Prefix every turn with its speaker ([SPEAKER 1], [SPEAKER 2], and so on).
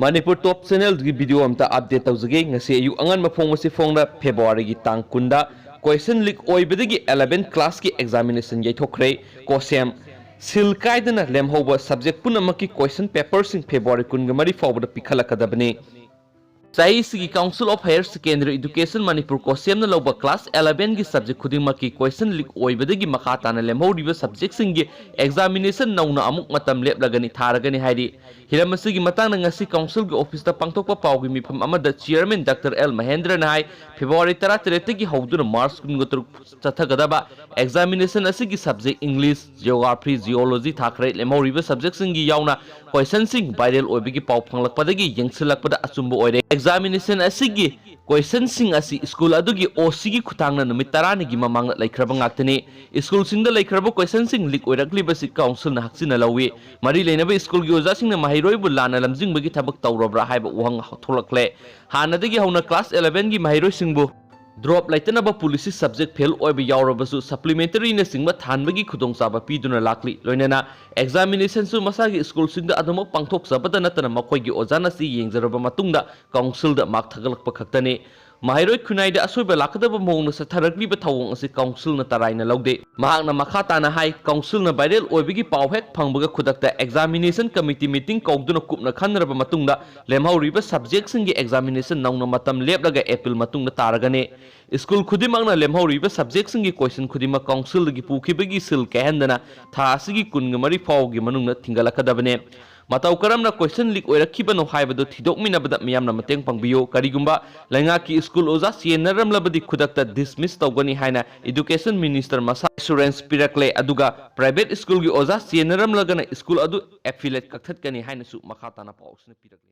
[SPEAKER 1] Manipur Top Channel की video अमता update तौजगे ngasi ayu angan mafong masi phongna February gi tang kunda question leak oibadagi 11 class ki examination yaithokre kosem sil kaidana lemhoba subject punamaki question paper sing February kunga mari fawda pikhalakadabani Saisi Council of Higher Secondary Education Manipur Kosem na loba class 11 की subject खुदिंग मकी question leak ओइबदगी मखाता ना लेमहोरिबा subject सिंगी examination नौना अमुक मतम लेपलगनी थारगनी हाइरी हिरमसिगी Matang ngasi council की office ता पांगथोकपा Pawgi मिफम अमदा chairman Dr. L Mahendra na hai February 13 की हौदुना March कुनगतुर चथगदबा examination असigi subject English Geography Geology थाखरे लेमहोरिबा subject सिंगी यावना question sing viral ओइबगी पाव फंगलकपदगी यंगसिलकपदा अचुंब ओइरे examination asigi question sing asi school adugi OC gi khutangna numit 10 gi mamang laikhraba ngaktani school sing da laikhraba question sing leak oirakli basi council na haksina lawi mari leinaba school gi oja sing na mahiroi bu lana lamjing bagi thabak tawrobra haiba uhang tholakle hanadagi hauna class 11 gi mahiroi sing bu drop laitana police subject fail oiba yaurabasu supplementary na singba thanbagi khudong chaba piduna lakli loinana examination su masagi school singda adamo pangthok sabada natana makoigi ojana si yengjaraba matungda council da mak thagalakpa khaktani mahiroi khunai da asoiba lakadaba mongna satharakli ba thawong asi council na taraina lawde mahakna makhata na hai council na viral oibigi pawhek phangbaga khudakta examination committee meeting kauduna kupna khanraba matungda lemhauriba subject singi examination nauna matam leplaga april matungda taragane school khudimangna lemhauriba subject singi question khudima council gi pukhibagi sil kehendana tha asigi kunga mari fawgi manungna thingalakadabane matau karamna question leak oirakibano haibado thidokminabada miyamna mateng pangbiyo karigumba lainga ki school oja sienaram labadi khudakta dismiss tawgani haina education minister masa assurance pirakle aduga private school gi oja sienaram lagana school adu affiliate kakthakani haina su makhatana pawsna pirakle